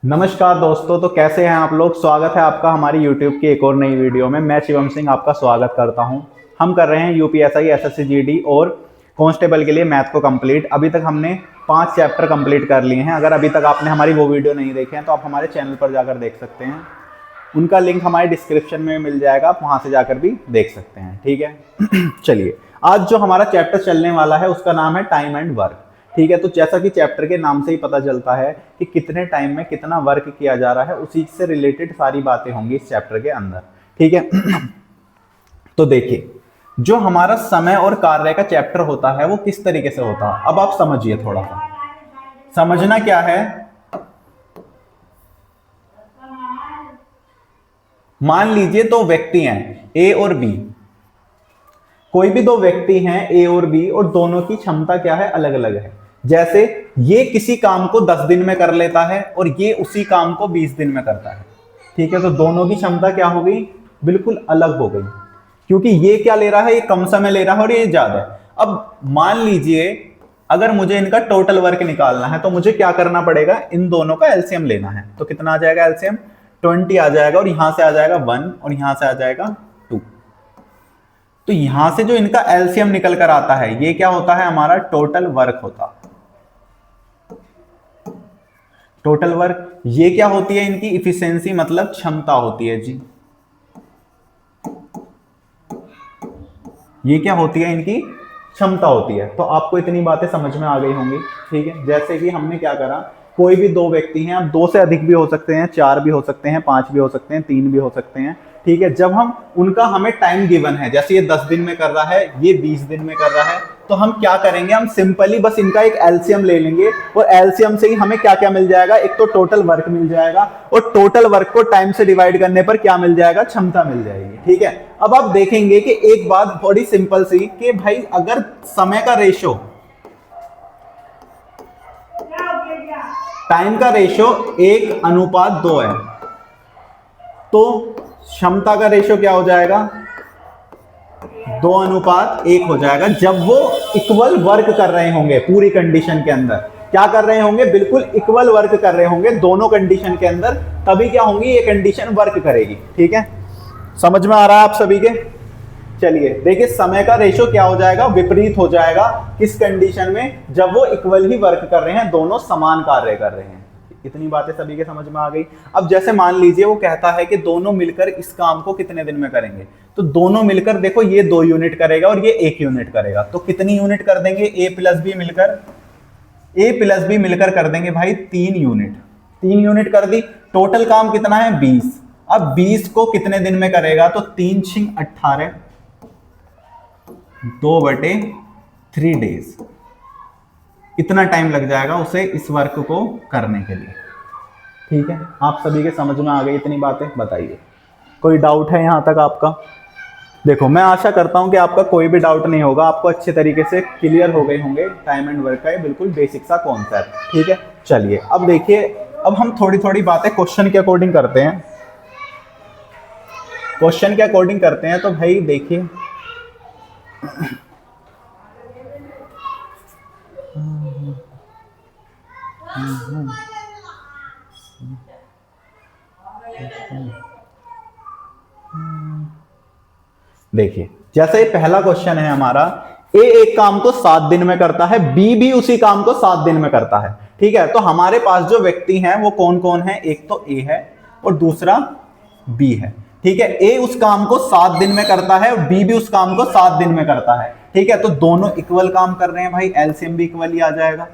नमस्कार दोस्तों, तो कैसे हैं आप लोग। स्वागत है आपका हमारी YouTube की एक और नई वीडियो में। मैं शिवम सिंह आपका स्वागत करता हूं। हम कर रहे हैं यूपीएसआई, एसएससी जीडी और कांस्टेबल के लिए मैथ को कंप्लीट। अभी तक हमने 5 चैप्टर कंप्लीट कर लिए हैं। अगर अभी तक आपने हमारी वो वीडियो नहीं देखे हैं तो आप हमारे चैनल पर जाकर देख सकते हैं। उनका लिंक हमारे डिस्क्रिप्शन में मिल जाएगा, आप वहाँ से जाकर भी देख सकते हैं। ठीक है चलिए, आज जो हमारा चैप्टर चलने वाला है उसका नाम है टाइम एंड वर्क। ठीक है, तो जैसा कि चैप्टर के नाम से ही पता चलता है कि कितने टाइम में कितना वर्क किया जा रहा है, उसी से रिलेटेड सारी बातें होंगी इस चैप्टर के अंदर। ठीक है तो देखिए, जो हमारा समय और कार्य का चैप्टर होता है वो किस तरीके से होता है, अब आप समझिए। थोड़ा सा समझना क्या है, मान लीजिए 2 व्यक्ति हैं ए और बी। कोई भी 2 व्यक्ति हैं ए और बी और दोनों की क्षमता क्या है, अलग अलग है। जैसे ये किसी काम को 10 दिन में कर लेता है और ये उसी काम को 20 दिन में करता है। ठीक है, तो दोनों की क्षमता क्या हो गई, बिल्कुल अलग हो गई, क्योंकि ये क्या ले रहा है, ये कम समय ले रहा है और ये ज्यादा है। अब मान लीजिए अगर मुझे इनका टोटल वर्क निकालना है तो मुझे क्या करना पड़ेगा, इन दोनों का एलसीएम लेना है। तो कितना आ जाएगा एलसीएम, 20 आ जाएगा और यहां से आ जाएगा 1 और यहां से आ जाएगा 2। तो यहां से जो इनका एलसीएम निकल कर आता है ये क्या होता है, हमारा टोटल वर्क होता है। टोटल वर्क ये क्या होती है, इनकी इफिशिएंसी मतलब क्षमता होती है जी। ये क्या होती है, इनकी क्षमता होती है। तो आपको इतनी बातें समझ में आ गई होंगी। ठीक है, जैसे कि हमने क्या करा, कोई भी 2 व्यक्ति हैं, अब 2 से अधिक भी हो सकते हैं, 4 भी हो सकते हैं, 5 भी हो सकते हैं, 3 भी हो सकते हैं। ठीक है, जब हम उनका हमें टाइम गिवन है, जैसे ये 10 दिन में कर रहा है, ये 20 दिन में कर रहा है, तो हम क्या करेंगे, हम सिंपली बस इनका एक एलसीएम ले लेंगे और एलसीएम से ही हमें क्या क्या मिल जाएगा, एक तो टोटल वर्क मिल जाएगा और टोटल वर्क को टाइम से डिवाइड करने पर क्या मिल जाएगा, क्षमता मिल जाएगी। ठीक है, अब आप देखेंगे कि एक बात बड़ी सिंपल सी कि भाई अगर समय का रेशो, टाइम का रेशो 1:2 है तो क्षमता का रेशो क्या हो जाएगा, 2:1 हो जाएगा। जब वो इक्वल वर्क कर रहे होंगे, पूरी कंडीशन के अंदर क्या कर रहे होंगे, बिल्कुल इक्वल वर्क कर रहे होंगे दोनों कंडीशन के अंदर, तभी क्या होंगी, ये कंडीशन वर्क करेगी। ठीक है, समझ में आ रहा है आप सभी के। चलिए देखिए, समय का रेशो क्या हो जाएगा, विपरीत हो जाएगा किस कंडीशन में, जब वो इक्वल ही वर्क कर रहे हैं, दोनों समान कार्य कर रहे हैं। इतनी बातें सभी के समझ में आ गई। अब जैसे मान लीजिए वो कहता है कि दोनों मिलकर इस काम को कितने दिन में करेंगे, तो दोनों मिलकर देखो, ये 2 यूनिट करेगा और ये 1 यूनिट करेगा, तो कितनी यूनिट कर देंगे, ए प्लस बी मिलकर कर देंगे भाई 3 यूनिट। 3 यूनिट कर दी, टोटल काम कितना है 20। अब 20 को कितने दिन में करेगा, तो 3 × 18, 2/3 डेज। इतना टाइम लग जाएगा उसे इस वर्क को करने के लिए। ठीक है, आप सभी के समझ में आ गई इतनी बातें, बताइए कोई डाउट है यहां तक आपका। देखो, मैं आशा करता हूं कि आपका कोई भी डाउट नहीं होगा, आपको अच्छे तरीके से क्लियर हो गए होंगे टाइम एंड वर्क का ये बिल्कुल बेसिक सा कॉन्सेप्ट। ठीक है, चलिए अब देखिए, अब हम थोड़ी थोड़ी बातें क्वेश्चन के अकॉर्डिंग करते हैं। क्वेश्चन के अकॉर्डिंग करते हैं तो भाई देखिए, देखिए जैसे पहला क्वेश्चन है हमारा, ए एक काम को 7 दिन में करता है, बी भी उसी काम को 7 दिन में करता है। ठीक है, तो हमारे पास जो व्यक्ति हैं वो कौन कौन है, एक तो ए है और दूसरा बी है। ठीक है, ए उस काम को 7 दिन में करता है और बी भी उस काम को 7 दिन में करता है। ठीक है, तो दोनों इक्वल काम कर रहे हैं भाई, एलसीएम भी इक्वल ही आ जाएगा।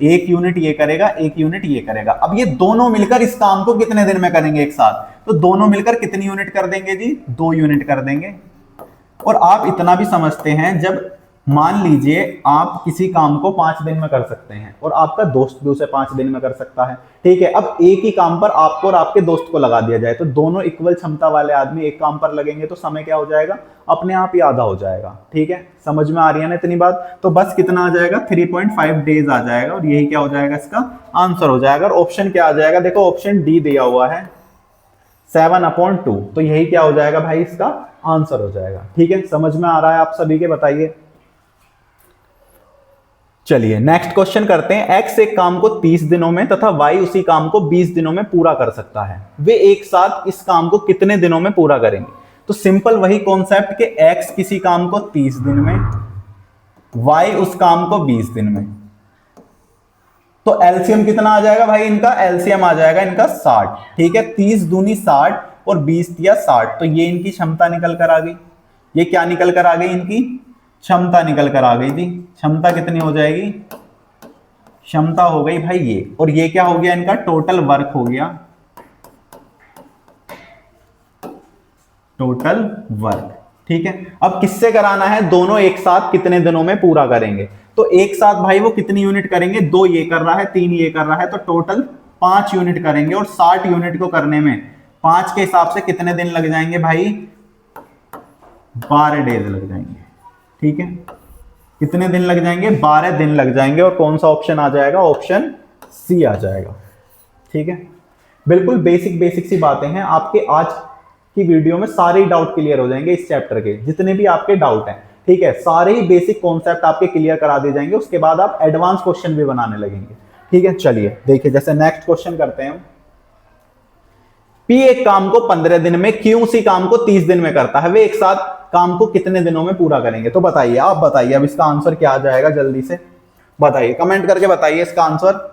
1 यूनिट ये करेगा, 1 यूनिट ये करेगा। अब ये दोनों मिलकर इस काम को कितने दिन में करेंगे एक साथ, तो दोनों मिलकर कितनी यूनिट कर देंगे जी, 2 यूनिट कर देंगे। और आप इतना भी समझते हैं, जब मान लीजिए आप किसी काम को 5 दिन में कर सकते हैं और आपका दोस्त भी उसे 5 दिन में कर सकता है। ठीक है, अब एक ही काम पर आपको और आपके दोस्त को लगा दिया जाए तो दोनों इक्वल क्षमता वाले आदमी एक काम पर लगेंगे तो समय क्या हो जाएगा, अपने आप ही आधा हो जाएगा। ठीक है, समझ में आ रही है ना इतनी बात। तो बस कितना आ जाएगा, 3.5 डेज आ जाएगा और यही क्या हो जाएगा, इसका आंसर हो जाएगा। और ऑप्शन क्या आ जाएगा, देखो ऑप्शन डी दिया हुआ है 7/2, तो यही क्या हो जाएगा भाई, इसका आंसर हो जाएगा। ठीक है, समझ में आ रहा है आप सभी के, बताइए। चलिए नेक्स्ट क्वेश्चन करते हैं। x एक काम को 30 दिनों में तथा y उसी काम को 20 दिनों में पूरा कर सकता है, वे एक साथ इस काम को कितने दिनों में पूरा करेंगे? तो सिंपल वही कॉन्सेप्ट कि x किसी काम को 30 दिन में, y उस काम को 20 दिन में। तो एलसीएम कितना आ जाएगा भाई इनका? एलसीएम आ जाएगा इनका 60। ठीक है, 30 दूनी 60 और 20 दिया 60, तो ये इनकी क्षमता निकल कर आ गई। ये क्या निकल कर आ गई? इनकी क्षमता निकल कर आ गई जी। क्षमता कितनी हो जाएगी? क्षमता हो गई भाई ये, और ये क्या हो गया? इनका टोटल वर्क हो गया, टोटल वर्क। ठीक है, अब किससे कराना है? दोनों एक साथ कितने दिनों में पूरा करेंगे? तो एक साथ भाई वो कितनी यूनिट करेंगे? 2 ये कर रहा है, 3 ये कर रहा है, तो टोटल 5 यूनिट करेंगे। और 60 यूनिट को करने में 5 के हिसाब से कितने दिन लग जाएंगे भाई? 12 डेज लग जाएंगे। ठीक है, कितने दिन लग जाएंगे? 12 दिन लग जाएंगे। और कौन सा ऑप्शन आ जाएगा? ऑप्शन सी आ जाएगा। ठीक है, बिल्कुल बेसिक बेसिक सी बातें हैं। आपके आज की वीडियो में सारे डाउट क्लियर हो जाएंगे इस चैप्टर के, जितने भी आपके डाउट हैं। ठीक है, सारे ही बेसिक कॉन्सेप्ट आपके क्लियर करा दिए जाएंगे। उसके बाद आप एडवांस क्वेश्चन भी बनाने लगेंगे। ठीक है, चलिए देखिए, जैसे नेक्स्ट क्वेश्चन करते हैं। P एक काम को 15 दिन में, Q उसी काम को 30 दिन में करता है, वे एक साथ काम को कितने दिनों में पूरा करेंगे? तो बताइए, आप बताइए अब इसका आंसर क्या आ जाएगा? जल्दी से बताइए, कमेंट करके बताइए इसका आंसर।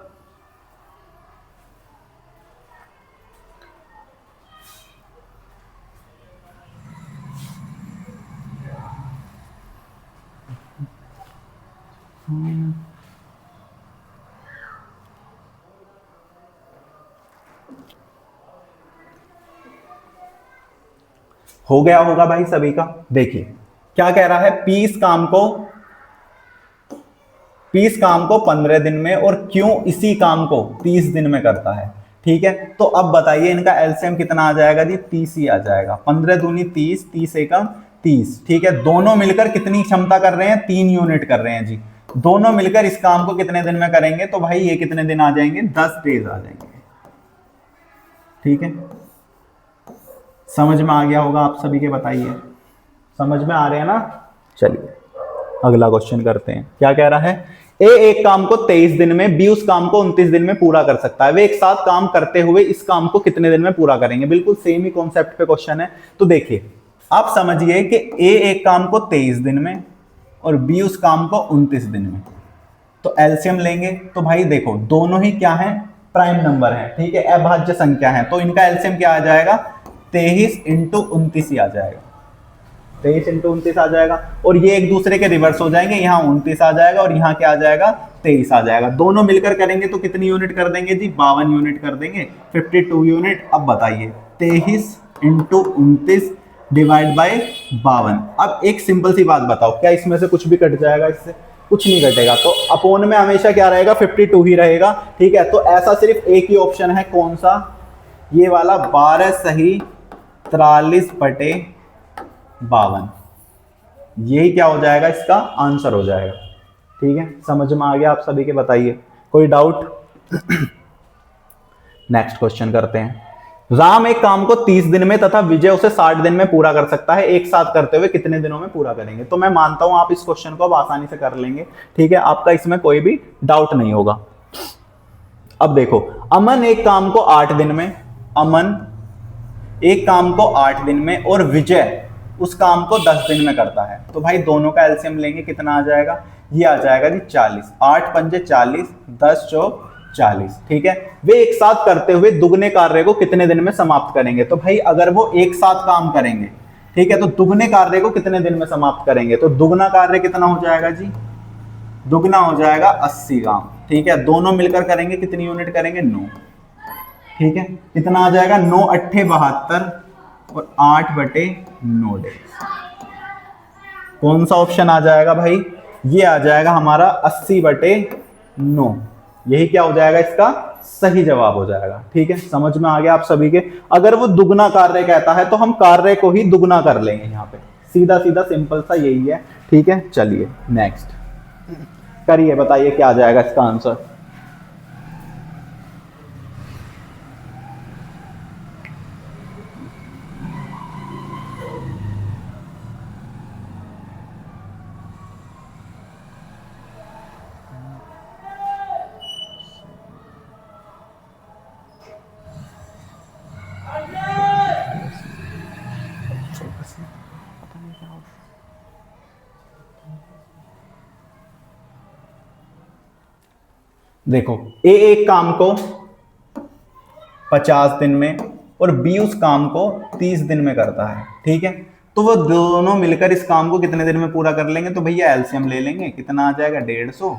हो गया होगा भाई सभी का। देखिए क्या कह रहा है, पीस काम को 15 दिन में और क्यों इसी काम को 30 दिन में करता है। ठीक है, तो अब बताइए इनका एलसीएम कितना आ जाएगा जी? 30 ही आ जाएगा। 15 दूनी 30, 30 एकम 30। ठीक है, दोनों मिलकर कितनी क्षमता कर रहे हैं? 3 यूनिट कर रहे हैं जी। दोनों मिलकर इस काम को कितने दिन में करेंगे? तो भाई ये कितने दिन आ जाएंगे? 10 डेज आ जाएंगे। ठीक है, समझ में आ गया होगा आप सभी के? बताइए, समझ में आ रहे हैं ना? चलिए अगला क्वेश्चन करते हैं। क्या कह रहा है? ए एक काम को 23 दिन में, बी उस काम को 29 दिन में पूरा कर सकता है, वे एक साथ काम करते हुए इस काम को कितने दिन में पूरा करेंगे? बिल्कुल सेम ही कॉन्सेप्ट पे क्वेश्चन है। तो देखिए आप समझिए कि ए एक काम को 23 दिन में और बी उस काम को 29 दिन में। तो एलसीएम लेंगे तो भाई देखो दोनों ही क्या है? प्राइम नंबर है। ठीक है, अभाज्य संख्या है, तो इनका एलसीएम क्या आ जाएगा? 23 इंटू 29 ही आ जाएगा। 23 इंटू 29 आ जाएगा। और ये एक दूसरे के रिवर्स हो जाएंगे, यहाँ 29 आ जाएगा और यहाँ क्या आ जाएगा? 23 आ जाएगा। दोनों मिलकर करेंगे तो कितनी यूनिट कर देंगे जी? 52 यूनिट कर देंगे, 52 यूनिट। अब बताइए 23 इंटू 29 डिवाइड बाई 52। अब एक सिंपल सी बात बताओ, क्या इसमें से कुछ भी कट जाएगा? इससे कुछ नहीं कटेगा। तो अपोन में हमेशा क्या रहेगा? 52 ही रहेगा। ठीक है, तो ऐसा सिर्फ एक ही ऑप्शन है, कौन सा? ये वाला 12 सही 43/52। यही क्या हो जाएगा? इसका आंसर हो जाएगा। ठीक है, समझ में आ गया आप सभी के? बताइए, कोई डाउट? नेक्स्ट क्वेश्चन करते हैं। राम एक काम को 30 दिन में तथा विजय उसे 60 दिन में पूरा कर सकता है, एक साथ करते हुए कितने दिनों में पूरा करेंगे? तो मैं मानता हूं आप इस क्वेश्चन को अब आसानी से कर लेंगे। ठीक है, आपका इसमें कोई भी डाउट नहीं होगा। अब देखो, अमन एक काम को 8 दिन में, अमन एक काम को 8 दिन में और विजय उस काम को 10 दिन में करता है। तो भाई दोनों का एलसीएम लेंगे, कितना आ जाएगा? ये आ जाएगा जी 40। 8 पंजे 40, 10 चौक 40। ठीक है, वे एक साथ करते हुए दुगने कार्य को कितने दिन में समाप्त करेंगे? तो भाई अगर वो एक साथ काम करेंगे, ठीक है, तो दुगने कार्य को कितने दिन में समाप्त करेंगे? तो दुगना कार्य कितना हो जाएगा जी? दुगना हो जाएगा 80 काम। ठीक है, दोनों मिलकर करेंगे, कितनी यूनिट करेंगे? 9। ठीक है, कितना आ जाएगा? 9 अट्ठे 72 और 8/9 डे। कौन सा ऑप्शन आ जाएगा भाई? ये आ जाएगा हमारा 80/9। यही क्या हो जाएगा? इसका सही जवाब हो जाएगा। ठीक है, समझ में आ गया आप सभी के? अगर वो दुगना कार्य कहता है तो हम कार्य को ही दुगना कर लेंगे यहाँ पे, सीधा सीधा सिंपल सा यही है। ठीक है, चलिए नेक्स्ट करिए, बताइए क्या आ जाएगा इसका आंसर? देखो ए एक काम को 50 दिन में और बी उस काम को 30 दिन में करता है, ठीक है। तो वो दोनों मिलकर इस काम को कितने दिन में पूरा कर लेंगे, तो भैया एलसीएम ले लेंगे, कितना आ जाएगा 150,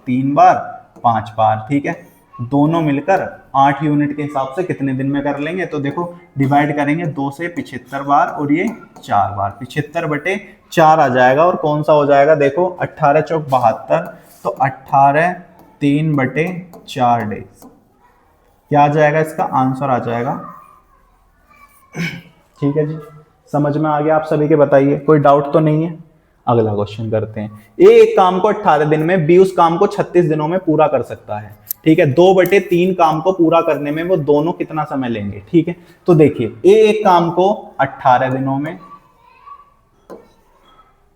3 बार 5 बार, ठीक है। दोनों मिलकर 8 यूनिट के हिसाब से कितने दिन में कर लेंगे, तो देखो डिवाइड करेंगे 2 से 75 बार और ये 4 बार, 75/4 आ जाएगा। और कौन सा हो जाएगा, देखो 18 चौक 72, तो 18 3/4 डेज, क्या आ जाएगा, इसका आंसर आ जाएगा। ठीक है जी, समझ में आ गया आप सभी के, बताइए कोई डाउट तो नहीं है। अगला क्वेश्चन करते हैं। ए एक काम को 18 दिन में, बी उस काम को 36 दिनों में पूरा कर सकता है, ठीक है। 2/3 काम को पूरा करने में वो दोनों कितना समय लेंगे, ठीक है। तो देखिए ए एक काम को 18 दिनों में,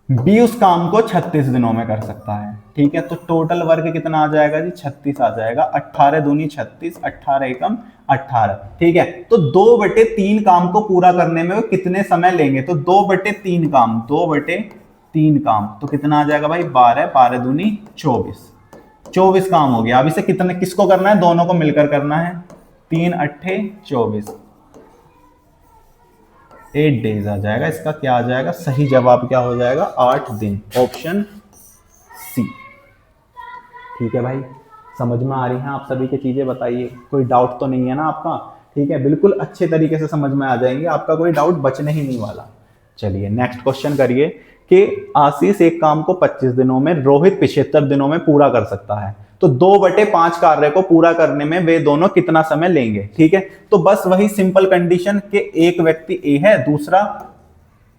बी उस काम को 36 दिनों में कर सकता है, ठीक है। तो टोटल वर्क कितना आ जाएगा जी, 36 आ जाएगा। 18 दूनी 36, 18 एकम 18, ठीक है। तो 2/3 काम को पूरा करने में वो कितने समय लेंगे, तो 2/3 काम, 2/3 काम, तो कितना आ जाएगा भाई 12, 12 दूनी 24, 24 काम हो गया। अब इसे कितने, किसको करना है, दोनों को मिलकर करना है। 3 8 24, 8 डेज आ जाएगा। इसका क्या आ जाएगा, सही जवाब क्या हो जाएगा, 8 दिन, ऑप्शन सी। ठीक है भाई, समझ में आ रही हैं आप सभी की चीजें, बताइए कोई डाउट तो नहीं है ना आपका, ठीक है। बिल्कुल अच्छे तरीके से समझ में आ जाएंगे, आपका कोई डाउट बचने ही नहीं वाला। चलिए नेक्स्ट क्वेश्चन करिए कि आशीष एक काम को 25 दिनों में, रोहित 75 दिनों में पूरा कर सकता है। तो 2/5 कार्य को पूरा करने में वे दोनों कितना समय लेंगे, ठीक है। तो बस वही सिंपल कंडीशन कि एक व्यक्ति ए है, दूसरा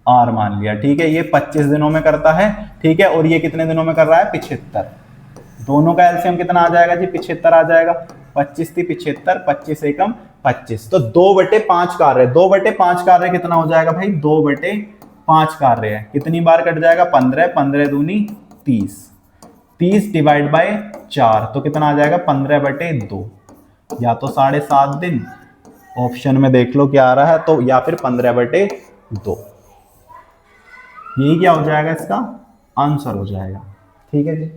आर मान लिया, ठीक है। ये 25 दिनों में करता है, ठीक है, और ये कितने दिनों में कर रहा है, 75। दोनों का एलसीएम कितना आ जाएगा जी, 75 आ जाएगा। 25 थी 75, 25 एकम 25, तो 2/5 कार्य, 2/5 कार्य कितना हो जाएगा भाई, 2/5 कार्य है, कितनी बार कट जाएगा, 15, 15 दूनी 30, 30 डिवाइड बाय 4, तो कितना आ जाएगा 15/2, या तो 7.5 दिन, ऑप्शन में देख लो क्या आ रहा है, तो या फिर 15/2, यही क्या हो जाएगा, इसका आंसर हो जाएगा। ठीक है जी,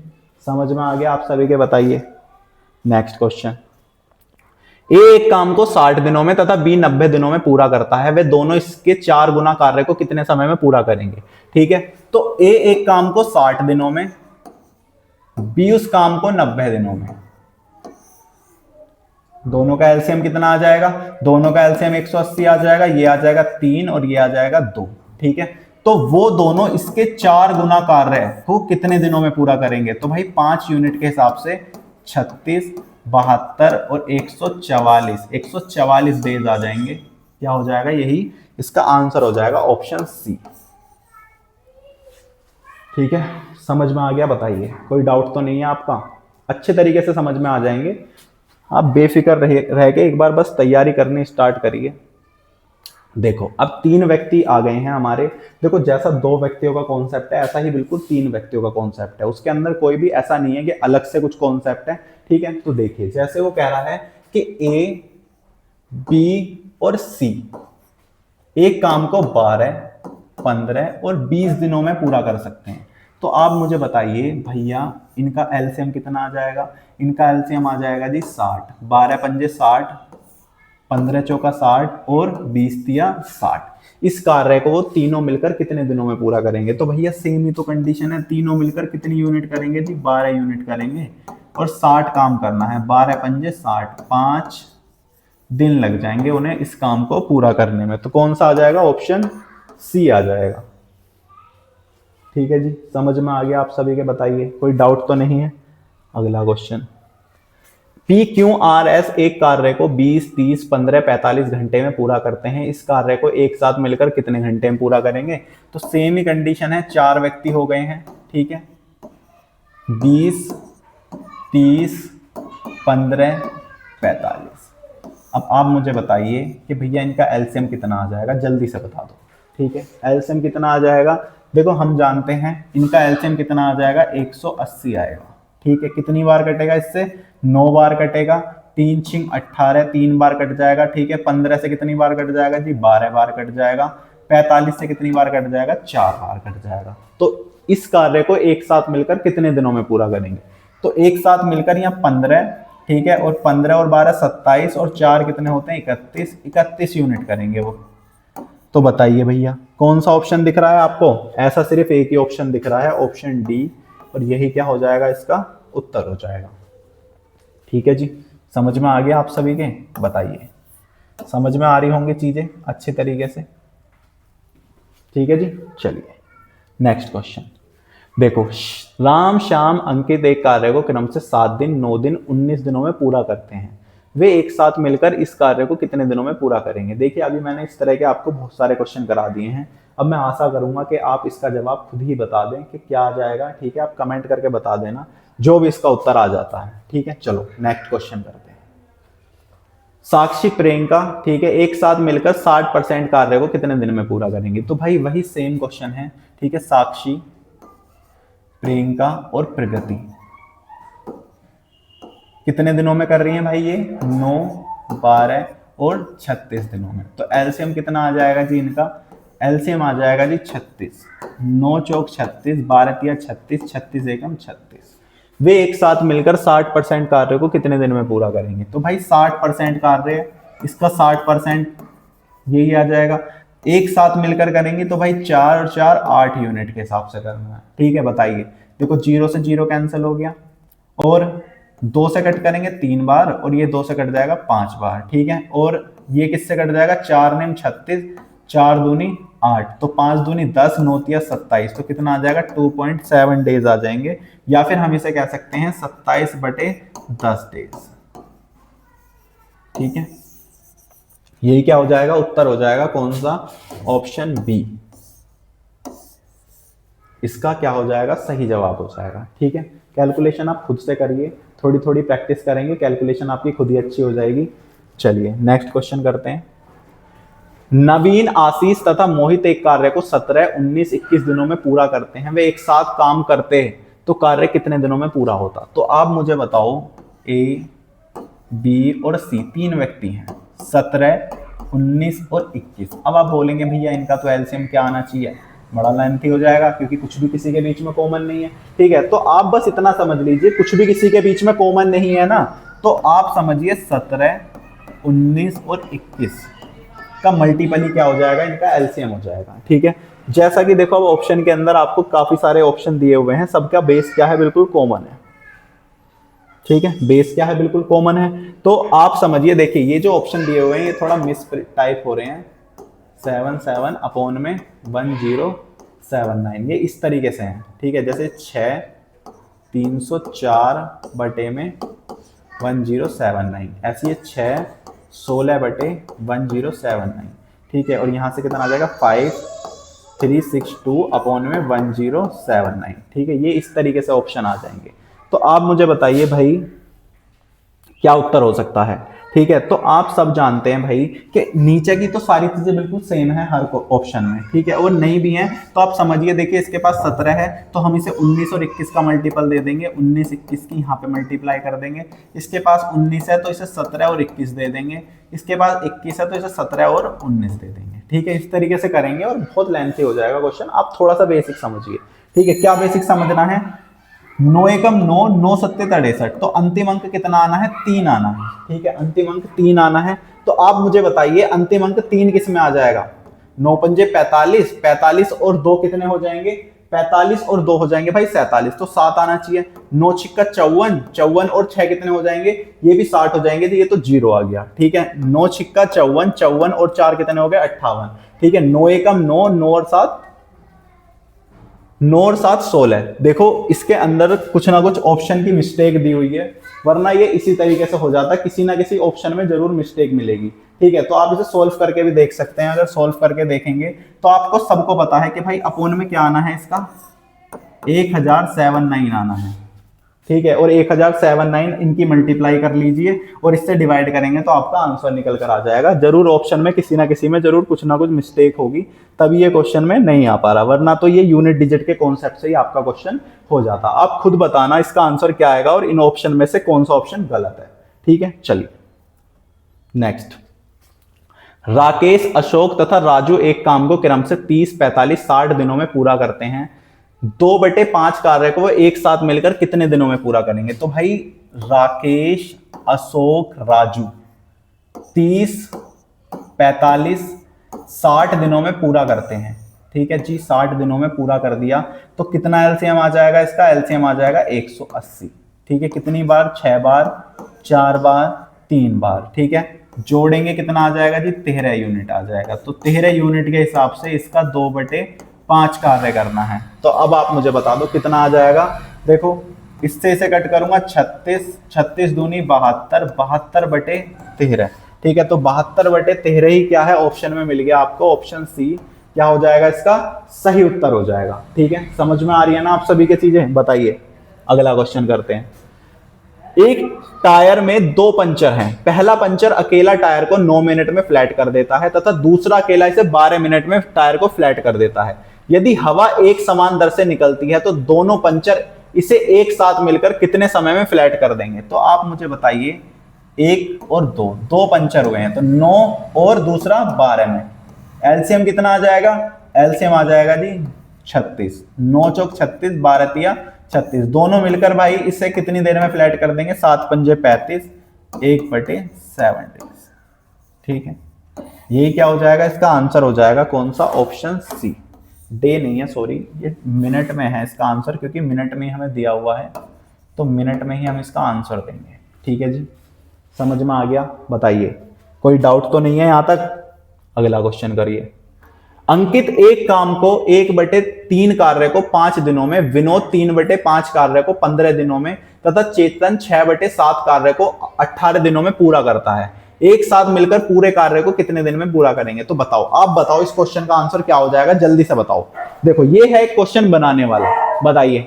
समझ में आ गया आप सभी के, बताइए नेक्स्ट क्वेश्चन। ए एक काम को 60 दिनों में तथा बी 90 दिनों में पूरा करता है, वे दोनों इसके 4 गुना कार्य को कितने समय में पूरा करेंगे, ठीक है। तो ए एक काम को 60 दिनों में, बी उस काम को 90 दिनों में, दोनों का एलसीएम कितना आ जाएगा, दोनों का एलसीएम 180 आ जाएगा, ये आ जाएगा 3 और ये आ जाएगा 2, ठीक है। तो वो दोनों इसके 4 गुना कार्य को कितने दिनों में पूरा करेंगे, तो भाई 5 यूनिट के हिसाब से 36, 72 और 144 डेज आ जाएंगे, क्या हो जाएगा, यही इसका आंसर हो जाएगा, ऑप्शन सी। ठीक है, समझ में आ गया, बताइए कोई डाउट तो नहीं है आपका, अच्छे तरीके से समझ में आ जाएंगे। आप बेफिक्र रह के एक बार बस तैयारी करनी स्टार्ट करिए। देखो अब 3 व्यक्ति आ गए हैं हमारे, देखो जैसा 2 व्यक्तियों का कॉन्सेप्ट है ऐसा ही बिल्कुल 3 व्यक्तियों का कॉन्सेप्ट है, उसके अंदर कोई भी ऐसा नहीं है कि अलग से कुछ कॉन्सेप्ट है, ठीक है। तो देखिए जैसे वो कह रहा है कि ए, बी और सी एक काम को 12, 15 और 20 दिनों में पूरा कर सकते हैं। तो आप मुझे बताइए भैया इनका एलसीएम कितना आ जाएगा, इनका एलसीएम आ जाएगा जी 60, 12 पंजे 60, 15 चौका 60 और 20 तिया 60। इस कार्य को वो तीनों मिलकर कितने दिनों में पूरा करेंगे, तो भैया सेम ही तो कंडीशन है, तीनों मिलकर कितनी यूनिट करेंगे जी, 12 यूनिट करेंगे और 60 काम करना है, 12 पंजे 60, 5 दिन लग जाएंगे उन्हें इस काम को पूरा करने में। तो कौन सा आ जाएगा, ऑप्शन सी आ जाएगा। ठीक है जी, समझ में आ गया आप सभी के, बताइए कोई डाउट तो नहीं है। अगला question, P Q R S एक कार्य को 20, 30, 15, 45 घंटे में पूरा करते हैं, इस कार्य को एक साथ मिलकर कितने घंटे में पूरा करेंगे। तो सेम ही कंडीशन है, 4 व्यक्ति हो गए हैं, ठीक है, 20, 30, 15, 45। अब आप मुझे बताइए कि भैया इनका एलसीएम कितना आ जाएगा, जल्दी से बता दो। ठीक है, एलसीएम कितना आ जाएगा, देखो हम जानते हैं इनका एलसीएम कितना आ जाएगा, 180 आएगा, ठीक है। कितनी बार कटेगा इससे, 9 बार कटेगा, 3 6 18, 3 बार कट जाएगा, ठीक है। 15 से कितनी बार कट जाएगा जी, 12 बार कट जाएगा। 45 से कितनी बार कट जाएगा, 4 बार कट जाएगा। तो इस कार्य को एक साथ मिलकर कितने दिनों में पूरा करेंगे, तो एक साथ मिलकर यहाँ 15 ठीक है, और 15 और 12 27 और 4 कितने होते हैं 31, 31 यूनिट करेंगे वो। तो बताइए भैया कौन सा ऑप्शन दिख रहा है आपको? ऐसा सिर्फ एक ही ऑप्शन दिख रहा है, ऑप्शन डी, और यही क्या हो जाएगा, इसका उत्तर हो जाएगा। ठीक है जी, समझ में आ गया आप सभी के? बताइए, समझ में आ रही होंगी चीजें अच्छे तरीके से? ठीक है जी, चलिए नेक्स्ट क्वेश्चन देखो। राम, श्याम, अंकित एक कार्य को क्रम से 7 दिन, 9 दिन, 19 दिनों में पूरा करते हैं। वे एक साथ मिलकर इस कार्य को कितने दिनों में पूरा करेंगे? देखिए अभी मैंने इस तरह के आपको बहुत सारे क्वेश्चन करा दिए हैं। अब मैं आशा करूंगा कि आप इसका जवाब खुद ही बता दें कि क्या आ जाएगा। ठीक है, आप कमेंट करके बता देना जो भी इसका उत्तर आ जाता है। ठीक है, चलो नेक्स्ट क्वेश्चन करते हैं। साक्षी, प्रियंका, ठीक है, एक साथ मिलकर 60% कार्य को कितने दिन में पूरा करेंगे? तो भाई वही सेम क्वेश्चन है। ठीक है, साक्षी, प्रियंका और प्रगति कितने दिनों में कर रही हैं भाई? ये 9, 12 और 36 दिनों में। तो एलसीएम कितना आ जाएगा जी इनका? एलसीएम आ जाएगा जी 36। 9 चौक 36, 12 तिया 36, 36 एकम 36। वे एक साथ मिलकर 60% कार्य को कितने दिन में पूरा करेंगे? तो भाई 60% कार्य, इसका 60% यही आ जाएगा। एक साथ मिलकर करेंगे तो भाई 4 और 4 8 यूनिट के हिसाब से करना है। ठीक है, बताइए। देखो 0 से 0 कैंसिल हो गया, और 2 से कट करेंगे 3 बार, और ये 2 से कट जाएगा 5 बार। ठीक है, और ये किससे कट जाएगा? 4 नेम 36, 4 दूनी 8, तो 5 दूनी 10, 9 तिया 27, तो कितना आ जाएगा? 2.7 डेज आ जाएंगे, या फिर हम इसे कह सकते हैं 27/10 डेज। ठीक है, यही क्या हो जाएगा? उत्तर हो जाएगा कौन सा? Option B. इसका क्या हो जाएगा? सही जवाब हो जाएगा। ठीक है, कैलकुलेशन आप खुद से करिए, थोड़ी थोड़ी प्रैक्टिस करेंगे, कैलकुलेशन आपकी खुद ही अच्छी हो जाएगी। चलिए नेक्स्ट क्वेश्चन करते हैं। नवीन, आशीष तथा मोहित एक कार्य को 17, 19, 21 दिनों में पूरा करते हैं। वे एक साथ काम करते हैं तो कार्य कितने दिनों में पूरा होता? तो आप मुझे बताओ, ए, बी और सी, 3 व्यक्ति हैं, 17, 19 और 21। अब आप बोलेंगे भैया इनका तो एलसीएम क्या आना चाहिए? बड़ा लेंथी हो जाएगा क्योंकि कुछ भी किसी के बीच में कॉमन नहीं है। ठीक है, तो आप बस इतना समझ लीजिए, कुछ भी किसी के बीच में कॉमन नहीं है ना, तो आप समझिए 17, 19 और 21 का मल्टीपल ही क्या हो जाएगा? इनका एलसीएम हो जाएगा। ठीक है, जैसा कि देखो अब ऑप्शन के अंदर आपको काफी सारे ऑप्शन दिए हुए हैं, सबका बेस क्या है? बिल्कुल कॉमन है। ठीक है, बेस क्या है? बिल्कुल कॉमन है। तो आप समझिए, देखिए ये जो ऑप्शन दिए हुए हैं ये थोड़ा मिस टाइप हो रहे हैं। 7 अपॉन में 1079, ये इस तरीके से हैं। ठीक है, जैसे 6 304 बटे में 1079, ऐसे ये 6 16 बटे 1079। ठीक है, और यहाँ से कितना आ जाएगा? 5362 अपॉन में 1079। ठीक है, ये इस तरीके से ऑप्शन आ जाएंगे। तो आप मुझे बताइए भाई क्या उत्तर हो सकता है? ठीक है, तो आप सब जानते हैं भाई कि नीचे की तो सारी चीजें बिल्कुल सेम है हर ऑप्शन में। ठीक है, और नहीं भी हैं तो आप समझिए, देखिए इसके पास 17 है तो हम इसे 19 और 21 का मल्टीपल दे देंगे, 19 21 की यहाँ पे मल्टीप्लाई कर देंगे। इसके पास 19 है तो इसे 17 और 21 दे देंगे, इसके पास 21 है तो इसे 17 और 19 दे देंगे। ठीक है, इस तरीके से करेंगे और बहुत लेंथी हो जाएगा क्वेश्चन। आप थोड़ा सा बेसिक समझिए। ठीक है, क्या बेसिक समझना है? 9 एकम 9, 9 सत्ते 63, तो अंतिम अंक कितना आना है? 3 आना है। ठीक है, अंतिम अंक 3 आना है। तो आप मुझे बताइए अंतिम अंक 3 किस में आ जाएगा? 9 पंजे 45, 45 और 2 कितने हो जाएंगे? 45 और 2 हो जाएंगे भाई 47, तो 7 आना चाहिए। 9 छिक्का 54, 54 और 6 कितने हो जाएंगे? ये भी 60 हो जाएंगे, तो ये तो 0 आ गया। ठीक है, 9 छिक्का 54, 54 और 4 कितने हो गए? 58। ठीक है, 9 एकम 9, 9 और 7 9 और 7 16। देखो इसके अंदर कुछ ना कुछ ऑप्शन की मिस्टेक दी हुई है, वरना ये इसी तरीके से हो जाता, किसी ना किसी ऑप्शन में जरूर मिस्टेक मिलेगी। ठीक है, तो आप इसे सोल्व करके भी देख सकते हैं। अगर सोल्व करके देखेंगे तो आपको सबको पता है कि भाई अपोन में क्या आना है? इसका 1079 आना है। ठीक है, और 1079 इनकी मल्टीप्लाई कर लीजिए और इससे डिवाइड करेंगे तो आपका आंसर निकल कर आ जाएगा। जरूर ऑप्शन में किसी ना किसी में जरूर कुछ ना कुछ मिस्टेक होगी, तभी ये क्वेश्चन में नहीं आ पा रहा, वरना तो ये यूनिट डिजिट के कॉन्सेप्ट से ही आपका क्वेश्चन हो जाता। आप खुद बताना इसका आंसर क्या आएगा और इन ऑप्शन में से कौन सा ऑप्शन गलत है। ठीक है, चलिए नेक्स्ट। राकेश, अशोक तथा राजू एक काम को क्रम से 30, 45, 60 दिनों में पूरा करते हैं। 2/5 कार्य को वो एक साथ मिलकर कितने दिनों में पूरा करेंगे? तो भाई राकेश, अशोक, राजू 30, 45, 60 दिनों में पूरा करते हैं। ठीक है जी, 60 दिनों में पूरा कर दिया तो कितना एलसीएम आ जाएगा? इसका एलसीएम आ जाएगा 180। ठीक है, कितनी बार? 6 बार, 4 बार, 3 बार। ठीक है, जोड़ेंगे कितना आ जाएगा जी? 13 यूनिट आ जाएगा। तो 13 यूनिट के हिसाब से इसका 2/5 कार्य करना है। तो अब आप मुझे बता दो कितना आ जाएगा। देखो, इससे इसे कट करूंगा, 36, 36 दूनी 72, 72/13। ठीक है, तो 72/13 ही क्या है? ऑप्शन में मिल गया आपको, ऑप्शन सी क्या हो जाएगा? इसका सही उत्तर हो जाएगा। ठीक है, समझ में आ रही है ना आप सभी के चीजें? बताइए, अगला क्वेश्चन करते हैं। एक टायर में 2 पंचर हैं। पहला पंचर अकेला टायर को 9 मिनट में फ्लैट कर देता है तथा दूसरा अकेला इसे 12 मिनट में टायर को फ्लैट कर देता है। यदि हवा एक समान दर से निकलती है तो दोनों पंचर इसे एक साथ मिलकर कितने समय में फ्लैट कर देंगे? तो आप मुझे बताइए, 1 और 2, 2 पंचर हुए हैं तो 9 और दूसरा 12 में एलसीएम कितना आ जाएगा? एलसीएम आ जाएगा जी 36। 9 चौक 36, 12 तिया 36, दोनों मिलकर भाई इससे कितनी देर में फ्लैट कर देंगे? 7 पंजे 35, 1/7। ठीक है, ये क्या हो जाएगा? इसका आंसर हो जाएगा कौन सा? Option C. डे नहीं है, सॉरी, ये मिनट में है इसका आंसर, क्योंकि मिनट में ही हमें दिया हुआ है तो मिनट में ही हम इसका आंसर देंगे। ठीक है जी, समझ में आ गया? बताइए, कोई डाउट तो नहीं है यहां तक? अगला क्वेश्चन करिए। अंकित एक काम को 1/3 कार्य को 5 दिनों में, विनोद 3/5 कार्य को 15 दिनों में तथा चेतन 6/7 कार्य को 18 दिनों में पूरा करता है। एक साथ मिलकर पूरे कार्य को कितने दिन में पूरा करेंगे? तो बताओ, आप बताओ इस क्वेश्चन का आंसर क्या हो जाएगा? जल्दी से बताओ। देखो, ये है एक क्वेश्चन बनाने वाला, बताइए।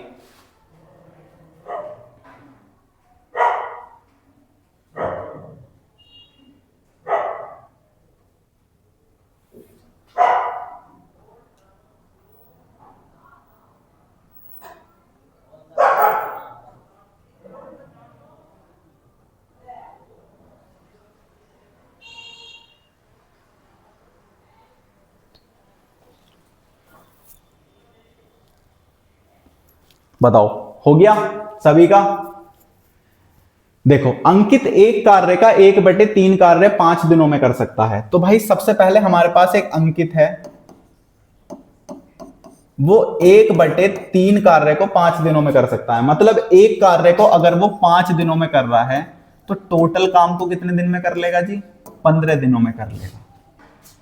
बताओ, हो गया सभी का? देखो, अंकित एक कार्य का 1/3 कार्य 5 दिनों में कर सकता है। तो भाई सबसे पहले हमारे पास एक अंकित है, वो 1/3 कार्य को 5 दिनों में कर सकता है। मतलब एक कार्य को अगर वो 5 दिनों में कर रहा है तो टोटल काम को कितने दिन में कर लेगा जी? 15 दिनों में कर लेगा।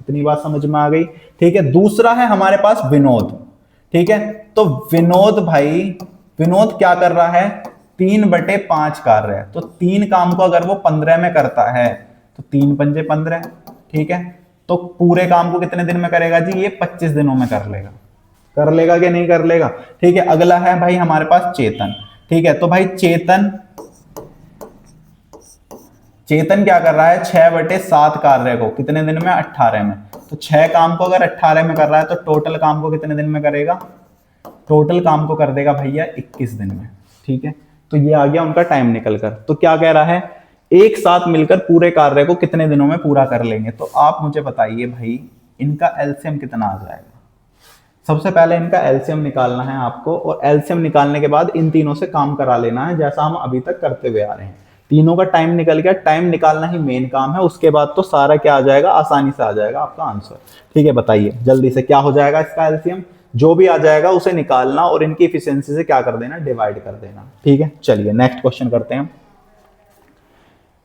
इतनी बात समझ में आ गई? ठीक है, दूसरा है हमारे पास विनोद। ठीक है, तो विनोद भाई, विनोद क्या कर रहा है? 3/5 कार्य है, तो 3 काम को अगर वो 15 में करता है तो 3 पंजे 15। ठीक है, तो पूरे काम को कितने दिन में करेगा जी? ये 25 दिनों में कर लेगा। कर लेगा कि नहीं कर लेगा? ठीक है, अगला है भाई हमारे पास चेतन। ठीक है, तो भाई चेतन क्या कर रहा है? 6/7 कार्य को कितने दिन में? 18 में। तो 6 काम को अगर 18 में कर रहा है तो टोटल काम को कितने दिन में करेगा? टोटल काम को कर देगा भैया 21 दिन में। ठीक है, तो ये आ गया उनका टाइम निकल कर। तो क्या कह रहा है? एक साथ मिलकर पूरे कार्य को कितने दिनों में पूरा कर लेंगे? तो आप मुझे बताइए भाई, इनका एलसीएम कितना आ जाएगा? सबसे पहले इनका एलसीएम निकालना है आपको, और एलसीएम निकालने के बाद इन तीनों से काम करा लेना है, जैसा हम अभी तक करते हुए आ रहे हैं। तीनों का टाइम निकल गया, टाइम निकालना ही मेन काम है, उसके बाद तो सारा क्या आ जाएगा? आसानी से आ जाएगा आपका आंसर। ठीक है, बताइए जल्दी से क्या हो जाएगा इसका एलसीएम? जो भी आ जाएगा उसे निकालना और इनकी इफिशियंसी से क्या कर देना? डिवाइड कर देना। ठीक है, चलिए नेक्स्ट क्वेश्चन करते हैं।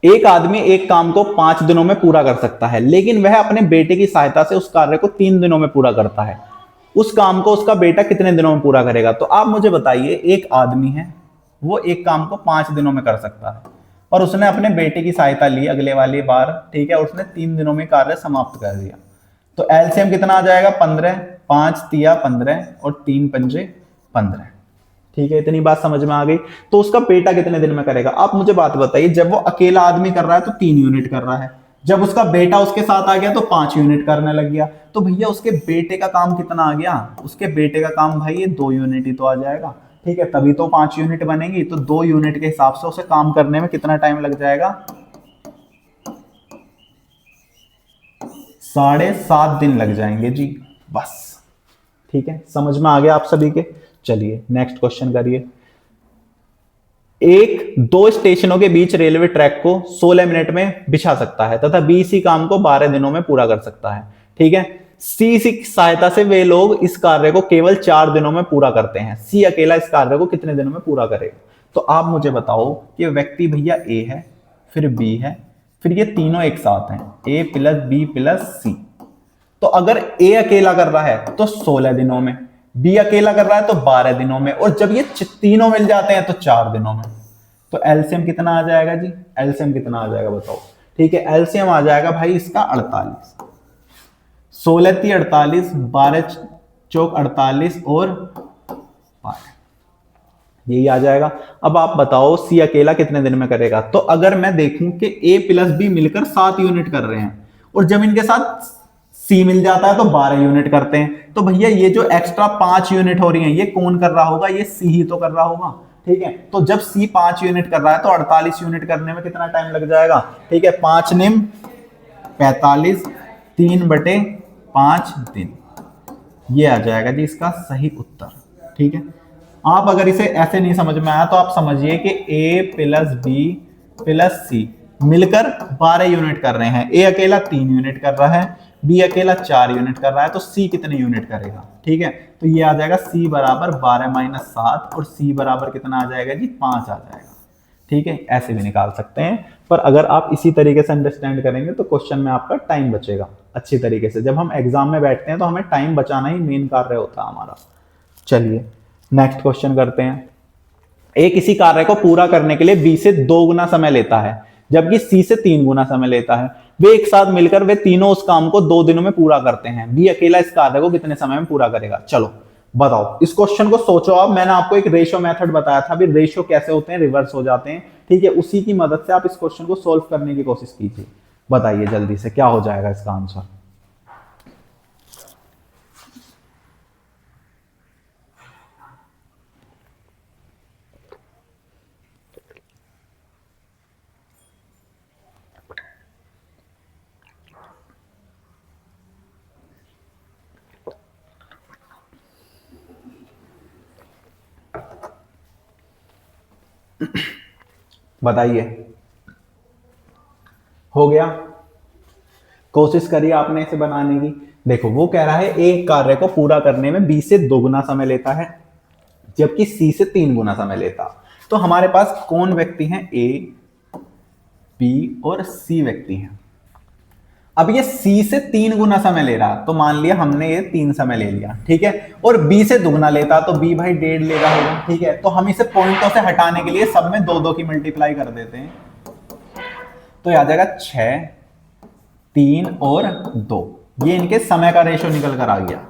एक आदमी एक काम को 5 दिनों में पूरा कर सकता है, लेकिन वह अपने बेटे की सहायता से उस कार्य को 3 दिनों में पूरा करता है। उस काम को उसका बेटा कितने दिनों में पूरा करेगा? तो आप मुझे बताइए, एक आदमी है, वो एक काम को 5 दिनों में कर सकता है और उसने अपने बेटे की सहायता ली अगले वाली बार। ठीक है, उसने 3 दिनों में कार्य समाप्त कर दिया। तो एलसीएम कितना आ जाएगा? 15, 5 तिया 15 और 3 पंजे 15। ठीक है, इतनी बात समझ में आ गई? तो उसका बेटा कितने दिन में करेगा? आप मुझे बात बताइए, जब वो अकेला आदमी कर रहा है तो 3 यूनिट कर रहा है, जब उसका बेटा उसके साथ आ गया तो 5 यूनिट करने लग गया। तो भैया उसके बेटे का काम कितना आ गया? उसके बेटे का काम भाई ये 2 यूनिट ही तो आ जाएगा। ठीक है, तभी तो 5 यूनिट बनेगी। तो 2 यूनिट के हिसाब से उसे काम करने में कितना टाइम लग जाएगा? 7.5 दिन लग जाएंगे जी, बस। ठीक है, समझ में आ गया आप सभी के? चलिए नेक्स्ट क्वेश्चन करिए। एक दो स्टेशनों के बीच रेलवे ट्रैक को 16 मिनट में बिछा सकता है तथा बी इसी काम को 12 दिनों में पूरा कर सकता है। ठीक है, सी की सहायता से वे लोग इस कार्य को केवल 4 दिनों में पूरा करते हैं। सी अकेला इस कार्य को कितने दिनों में पूरा करेगा? तो आप मुझे बताओ कि व्यक्ति भैया ए है, फिर बी है, फिर ये तीनों एक साथ हैं, ए प्लस बी प्लस सी। तो अगर ए अकेला कर रहा है तो 16 दिनों में, बी अकेला कर रहा है तो 12 दिनों में, और जब ये तीनों मिल जाते हैं तो 4 दिनों में। तो एलसीएम कितना आ जाएगा जी? एलसीएम कितना आ जाएगा बताओ? ठीक है, एलसीएम आ जाएगा भाई इसका 48। 16 × 48, 12 × 48 और 12, यही आ जाएगा। अब आप बताओ सी अकेला कितने दिन में करेगा? तो अगर मैं देखूं कि ए प्लस बी मिलकर 7 यूनिट कर रहे हैं और जब इनके साथ सी मिल जाता है तो 12 यूनिट करते हैं, तो भैया ये जो एक्स्ट्रा 5 यूनिट हो रही हैं ये कौन कर रहा होगा? ये सी ही तो कर रहा होगा। ठीक है, तो जब सी 5 यूनिट कर रहा है तो 48 यूनिट करने में कितना टाइम लग जाएगा? ठीक है, 5 निम 45, 3/5 दिन, ये आ जाएगा जी इसका सही उत्तर। ठीक है, आप अगर इसे ऐसे नहीं समझ में आया तो आप समझिए कि ए प्लस बी प्लस सी मिलकर 12 यूनिट कर रहे हैं। ए अकेला 3 यूनिट कर रहा है, बी अकेला 4 यूनिट कर रहा है, तो सी कितने यूनिट करेगा? ठीक है, तो ये आ जाएगा सी बराबर 12 - 7 और सी बराबर कितना आ जाएगा जी? 5 आ जाएगा। ठीक है, ऐसे भी निकाल सकते हैं, पर अगर आप इसी तरीके से अंडरस्टैंड करेंगे तो क्वेश्चन में आपका टाइम बचेगा अच्छी तरीके से। जब हम एग्जाम में बैठते हैं तो हमें टाइम बचाना ही मेन कार्य होता है हमारा। चलिए नेक्स्ट क्वेश्चन करते हैं। ए किसी कार्य को पूरा करने के लिए बी से 2 गुना समय लेता है जबकि सी से 3 गुना समय लेता है। वे एक साथ मिलकर वे तीनों उस काम को 2 दिनों में पूरा करते हैं। बी अकेला इस कार्य को कितने समय में पूरा करेगा? चलो बताओ, इस क्वेश्चन को सोचो आप। मैंने आपको एक रेशियो मेथड बताया था, अभी रेशियो कैसे होते हैं, रिवर्स हो जाते हैं। ठीक है, उसी की मदद से आप इस क्वेश्चन को सोल्व करने की कोशिश कीजिए। बताइए जल्दी से क्या हो जाएगा इसका आंसर? बताइए, हो गया? कोशिश करिए आपने इसे बनाने की। देखो वो कह रहा है एक कार्य को पूरा करने में बी से 2 गुना समय लेता है जबकि सी से 3 गुना समय लेता। तो हमारे पास कौन व्यक्ति हैं? ए, बी और सी व्यक्ति हैं। अब ये सी से 3 गुना समय ले रहा, तो मान लिया हमने ये 3 समय ले लिया। ठीक है, और बी से दुगना लेता तो बी भाई 1.5 ले रहा होगा। ठीक है, तो हम इसे पॉइंटों से हटाने के लिए सब में 2 2 की मल्टीप्लाई कर देते हैं, तो आ जाएगा 6, 3 और 2। ये इनके समय का रेशो निकल कर आ गया।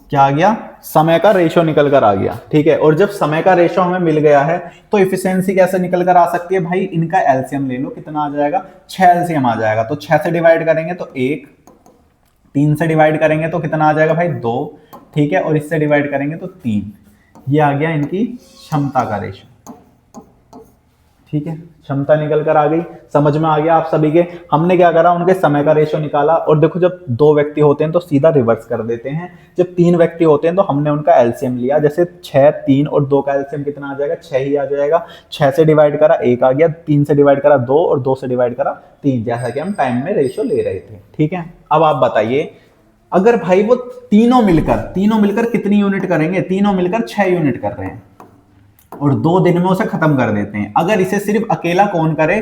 क्या आ गया? समय का रेशो निकल कर आ गया। ठीक है, और जब समय का रेशो हमें मिल गया है तो इफिशियंसी कैसे निकल कर आ सकती है भाई? इनका एलसीएम ले लो, कितना आ जाएगा? 6 एलसीएम आ जाएगा। तो 6 से डिवाइड करेंगे तो 1, 3 से डिवाइड करेंगे तो कितना आ जाएगा भाई? 2। ठीक है, और इससे डिवाइड करेंगे तो 3। ये आ गया इनकी क्षमता का रेशो। ठीक है, क्षमता निकल कर आ गई। समझ में आ गया आप सभी के? हमने क्या करा, उनके समय का रेशो निकाला। और देखो जब 2 व्यक्ति होते हैं तो सीधा रिवर्स कर देते हैं, जब 3 व्यक्ति होते हैं तो हमने उनका एलसीएम लिया। जैसे 6, 3 और 2 का एलसीएम कितना आ जाएगा? 6 ही आ जाएगा। 6 से डिवाइड करा 1 आ गया, 3 से डिवाइड करा 2 और 2 से डिवाइड करा 3, जैसा कि हम टाइम में रेशो ले रहे थे। ठीक है, अब आप बताइए, अगर भाई वो तीनों मिलकर कितनी यूनिट करेंगे? तीनों मिलकर 6 यूनिट कर रहे हैं और 2 दिन में उसे खत्म कर देते हैं। अगर इसे सिर्फ अकेला कौन करे?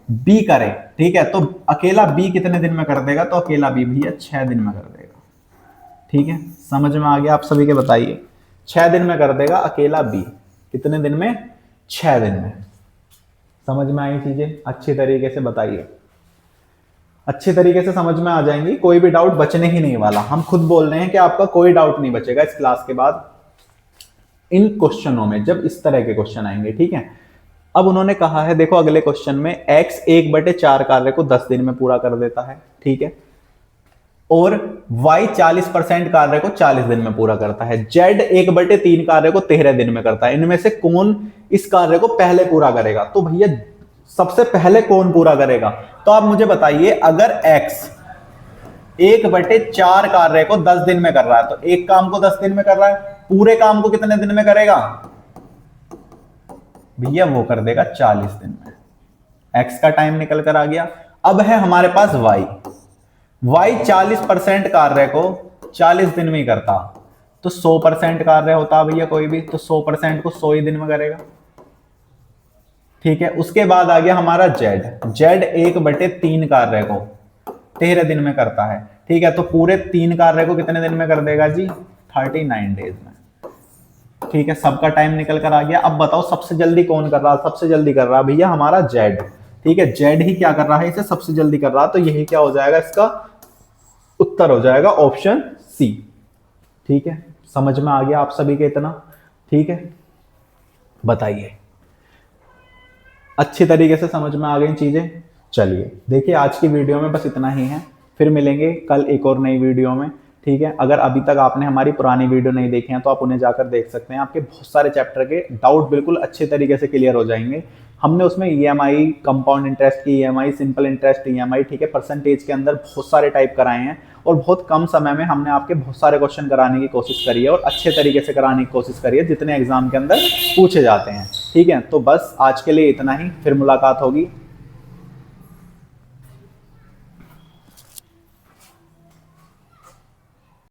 बी करे। ठीक है, तो अकेला बी कितने दिन में कर देगा? तो अकेला बी भैया 6 दिन में कर देगा। ठीक है, समझ में आ गया आप सभी के? बताइए, 6 दिन में कर देगा अकेला बी। कितने दिन में? 6 दिन में। समझ में आई चीजें? अच्छी तरीके से बताइए, अच्छी तरीके से समझ में आ जाएंगी, कोई भी डाउट बचने ही नहीं वाला। हम खुद बोल रहे हैं कि आपका कोई डाउट नहीं बचेगा इस क्लास के बाद इन क्वेश्चनों में, जब इस तरह के क्वेश्चन आएंगे। ठीक है, अब उन्होंने कहा है, देखो अगले क्वेश्चन में x 1/4 कार्य को 10 दिन में पूरा कर देता है। ठीक है, और y 40% कार्य को 40 दिन में पूरा करता है। z 1/3 कार्य को 13 दिन में करता है। इनमें से कौन इस कार्य को पहले पूरा करेगा? तो भैया सबसे पहले कौन पूरा करेगा? तो आप मुझे बताइए, अगर x 1/4 कार्य को 10 दिन में कर रहा है तो एक काम को 10 दिन में कर रहा है, पूरे काम को कितने दिन में करेगा? भैया वो कर देगा 40 दिन में। x का टाइम निकल कर आ गया। अब है हमारे पास y 40% कार्य को 40 दिन में ही करता, तो 100% कार्य होता भैया कोई भी, तो 100% को 100 ही दिन में करेगा। ठीक है, उसके बाद आ गया हमारा z 1/3 कार्य को 13 दिन में करता है। ठीक है, तो पूरे 3 कार्य को कितने दिन में कर देगा जी, 39 डेज में। ठीक है, सबका टाइम निकल कर आ गया। अब बताओ सबसे जल्दी कौन कर रहा, सबसे जल्दी कर रहा भैया हमारा z। ठीक है, z ही क्या कर रहा है, इसे सबसे जल्दी कर रहा, तो यही क्या हो जाएगा, इसका उत्तर हो जाएगा ऑप्शन सी। ठीक है, समझ में आ गया आप सभी के इतना? ठीक है, बताइए अच्छी तरीके से समझ में आ गई चीजें? चलिए देखिए, आज की वीडियो में बस इतना ही है, फिर मिलेंगे कल एक और नई वीडियो में। ठीक है, अगर अभी तक आपने हमारी पुरानी वीडियो नहीं देखी है तो आप उन्हें जाकर देख सकते हैं, आपके बहुत सारे चैप्टर के डाउट बिल्कुल अच्छे तरीके से क्लियर हो जाएंगे। हमने उसमें ईएमआई, कंपाउंड इंटरेस्ट की ईएमआई, सिंपल इंटरेस्ट ईएमआई, ठीक है, परसेंटेज के अंदर बहुत सारे टाइप कराए हैं, और बहुत कम समय में हमने आपके बहुत सारे क्वेश्चन कराने की कोशिश करी है, और अच्छे तरीके से कराने की कोशिश करी है जितने एग्जाम के अंदर पूछे जाते हैं। ठीक है, तो बस आज के लिए इतना ही, फिर मुलाकात होगी।